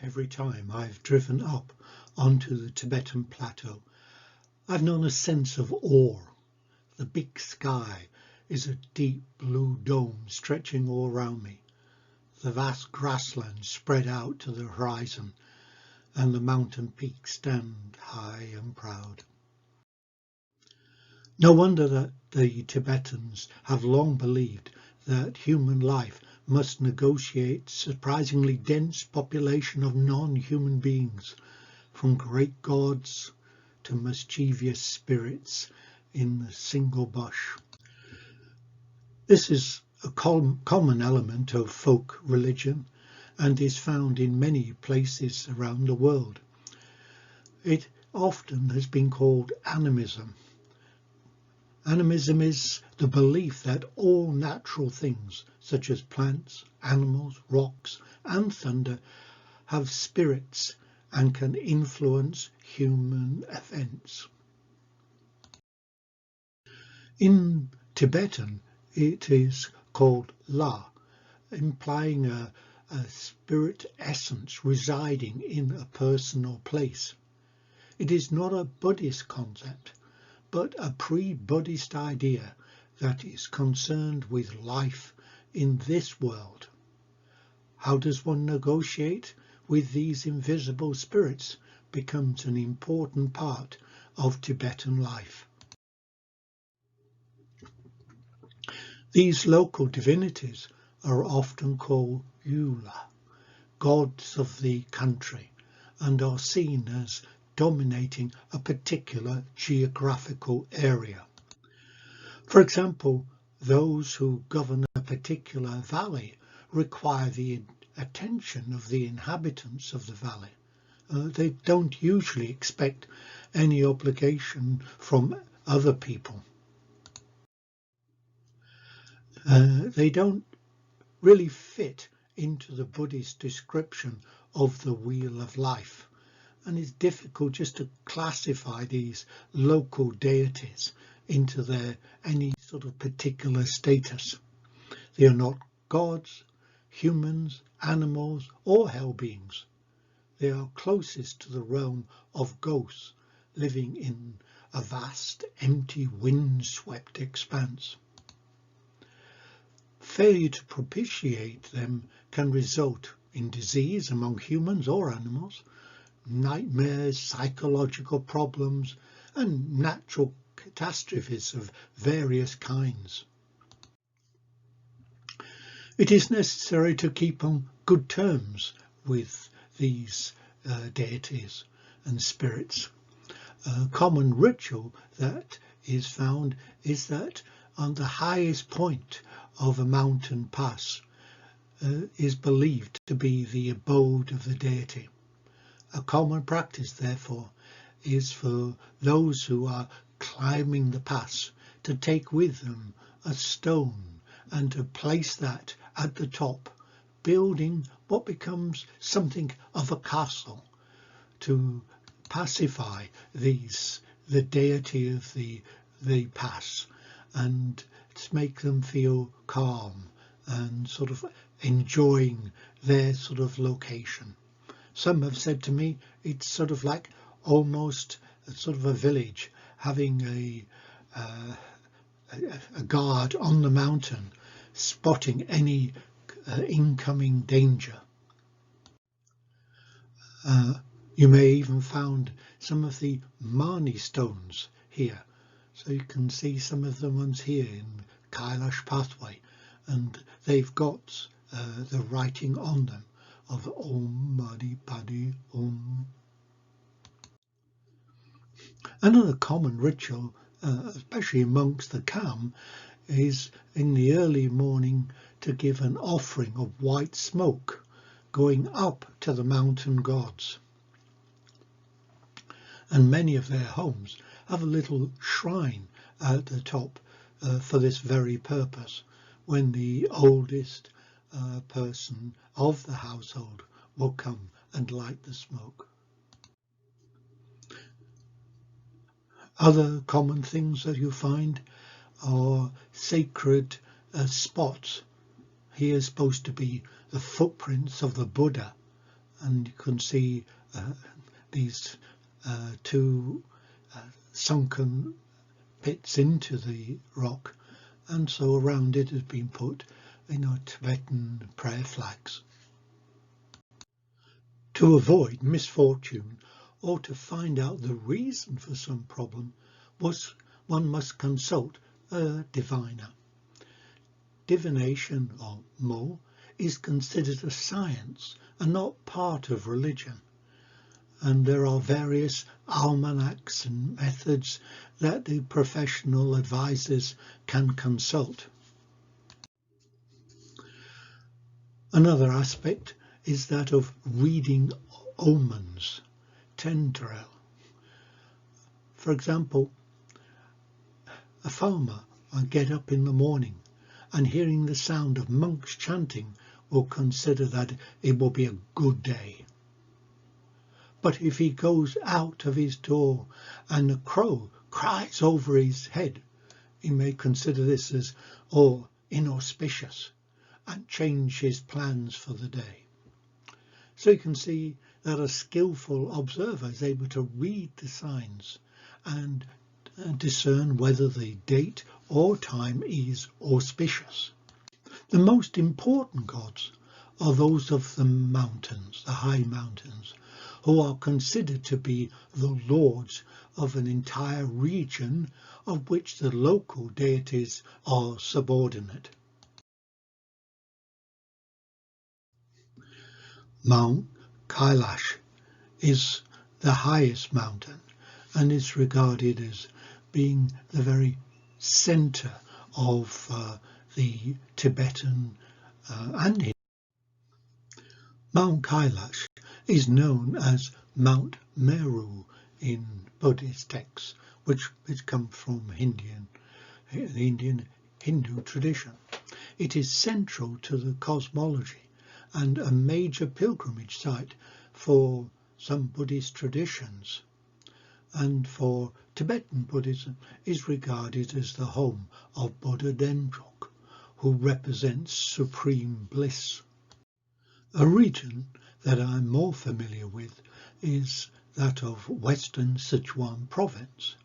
Every time I've driven up onto the Tibetan plateau, I've known a sense of awe. The big sky is a deep blue dome stretching all around me. The vast grasslands spread out to the horizon, and the mountain peaks stand high and proud. No wonder that the Tibetans have long believed that human life must negotiate surprisingly dense population of non-human beings, from great gods to mischievous spirits in a single bush. This is a common element of folk religion and is found in many places around the world. It often has been called animism. Animism is the belief that all natural things, such as plants, animals, rocks, and thunder, have spirits and can influence human events. In Tibetan, it is called La, implying a spirit essence residing in a person or place. It is not a Buddhist concept, but a pre-Buddhist idea that is concerned with life in this world. How does one negotiate with these invisible spirits becomes an important part of Tibetan life. These local divinities are often called Yula, gods of the country, and are seen as dominating a particular geographical area. For example, those who govern a particular valley require the attention of the inhabitants of the valley. They don't usually expect any obligation from other people. They don't really fit into the Buddhist description of the wheel of life, and it's difficult just to classify these local deities into any sort of particular status. They are not gods, humans, animals, or hell beings. They are closest to the realm of ghosts, living in a vast, empty, wind-swept expanse. Failure to propitiate them can result in disease among humans or animals, nightmares, psychological problems, and natural catastrophes of various kinds. It is necessary to keep on good terms with these deities and spirits. A common ritual that is found is that on the highest point of a mountain pass is believed to be the abode of the deity. A common practice, therefore, is for those who are climbing the pass to take with them a stone and to place that at the top, building what becomes something of a castle to pacify the deity of the pass and to make them feel calm and sort of enjoying their sort of location. Some have said to me it's sort of like almost sort of a village having a guard on the mountain spotting any incoming danger. You may even find some of the Mani stones here. So you can see some of the ones here in Kailash Pathway, and they've got the writing on them of Om Mani Padme Om. Another common ritual, especially amongst the Kham, is in the early morning to give an offering of white smoke going up to the mountain gods. And many of their homes have a little shrine at the top for this very purpose, when the oldest person of the household will come and light the smoke. Other common things that you find are sacred spots. Here is supposed to be the footprints of the Buddha, and you can see these two sunken pits into the rock, and so around it has been put Tibetan prayer flags. To avoid misfortune or to find out the reason for some problem, one must consult a diviner. Divination, or mo, is considered a science and not part of religion, and there are various almanacs and methods that the professional advisors can consult. Another aspect is that of reading omens, tendril. For example, a farmer might get up in the morning and hearing the sound of monks chanting will consider that it will be a good day. But if he goes out of his door and a crow cries over his head, he may consider this as inauspicious and change his plans for the day. So you can see that a skillful observer is able to read the signs and discern whether the date or time is auspicious. The most important gods are those of the mountains, the high mountains, who are considered to be the lords of an entire region of which the local deities are subordinate. Mount Kailash is the highest mountain and is regarded as being the very center of the Tibetan and Hindu. Mount Kailash is known as Mount Meru in Buddhist texts, which come from the Indian Hindu tradition. It is central to the cosmology and a major pilgrimage site for some Buddhist traditions, and for Tibetan Buddhism is regarded as the home of Buddha Dendrok, who represents supreme bliss. A region that I'm more familiar with is that of Western Sichuan province,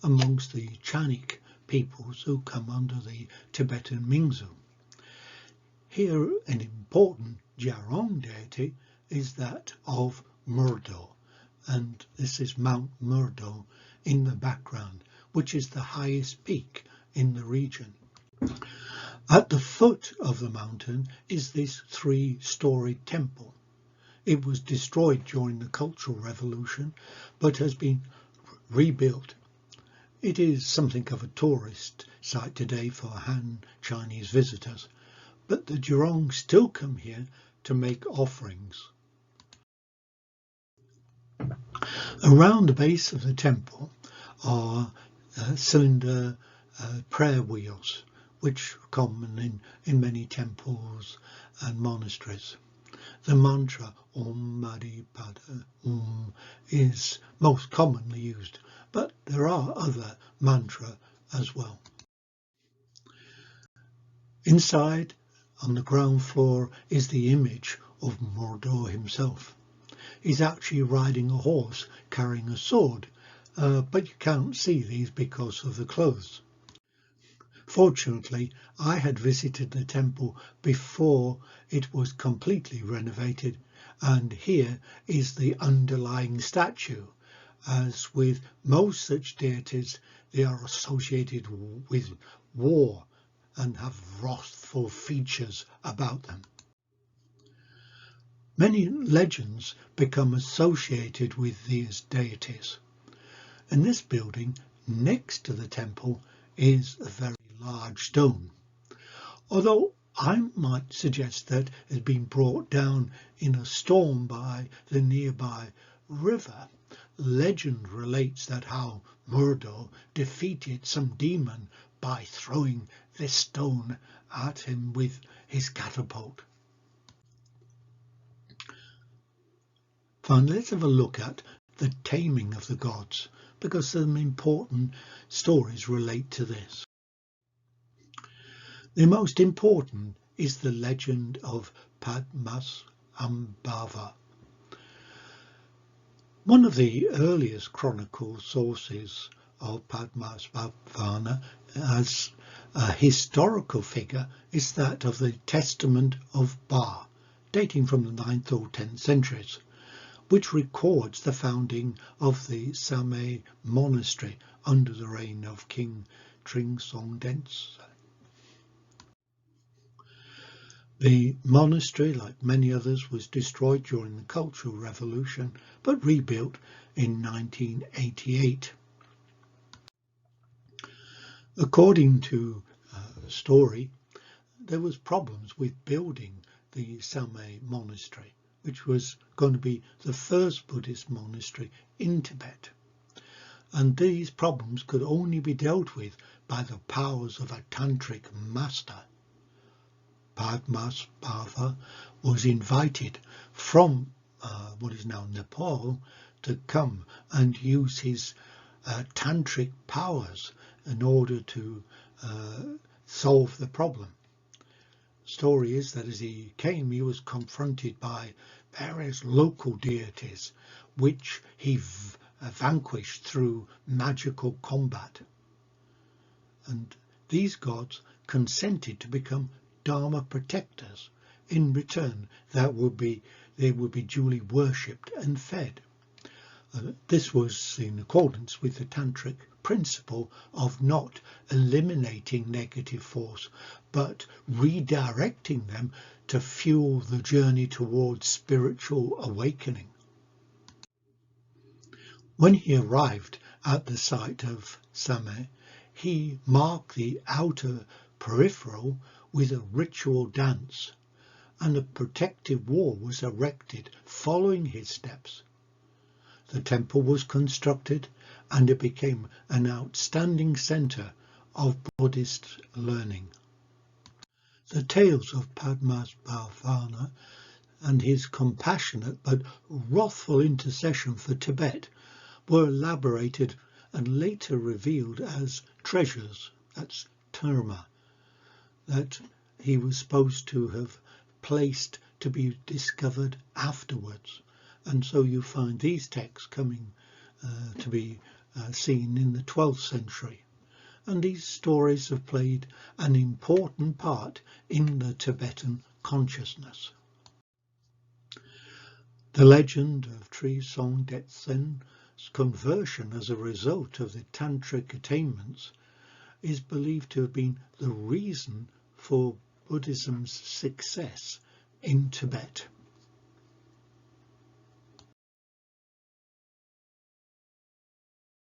amongst the Chanik peoples who come under the Tibetan Mingzhu. Here an important Jiarong deity is that of Murdo, and this is Mount Murdo in the background, which is the highest peak in the region. At the foot of the mountain is this 3-storied temple. It was destroyed during the Cultural Revolution, but has been rebuilt. It is something of a tourist site today for Han Chinese visitors, but the Jurong still come here to make offerings. Around the base of the temple are cylinder prayer wheels, which are common in many temples and monasteries. The mantra Om Mani Padme Hum is most commonly used, but there are other mantra as well. Inside, on the ground floor, is the image of Murdo himself. He's actually riding a horse carrying a sword, but you can't see these because of the clothes. Fortunately, I had visited the temple before it was completely renovated, and here is the underlying statue. As with most such deities, they are associated with war and have wrathful features about them. Many legends become associated with these deities. In this building, next to the temple, is a very large stone. Although I might suggest that it has been brought down in a storm by the nearby river, legend relates that how Murdo defeated some demon by throwing this stone at him with his catapult. Finally, let's have a look at the taming of the gods, because some important stories relate to this. The most important is the legend of Padmasambhava. One of the earliest chronicle sources of Padmasambhava as a historical figure is that of the Testament of Ba, dating from the 9th or 10th centuries, which records the founding of the Samay monastery under the reign of King Tring Songdetsen. The monastery, like many others, was destroyed during the Cultural Revolution, but rebuilt in 1988. According to the story, there was problems with building the Samay monastery, which was going to be the first Buddhist monastery in Tibet. And these problems could only be dealt with by the powers of a tantric master. Padmasambhava was invited from what is now Nepal to come and use his tantric powers in order to solve the problem. Story is that as he came, he was confronted by various local deities, which he vanquished through magical combat. And these gods consented to become Dharma protectors. In return, they would be duly worshipped and fed. This was in accordance with the tantric principle of not eliminating negative force, but redirecting them to fuel the journey towards spiritual awakening. When he arrived at the site of Samay, he marked the outer peripheral with a ritual dance, and a protective wall was erected following his steps. The temple was constructed, and it became an outstanding centre of Buddhist learning. The tales of Padmasambhava and his compassionate but wrathful intercession for Tibet were elaborated and later revealed as treasures, that's terma, that he was supposed to have placed to be discovered afterwards. And so you find these texts coming to be seen in the 12th century. And these stories have played an important part in the Tibetan consciousness. The legend of Tring Songdetsen's conversion as a result of the tantric attainments is believed to have been the reason for Buddhism's success in Tibet.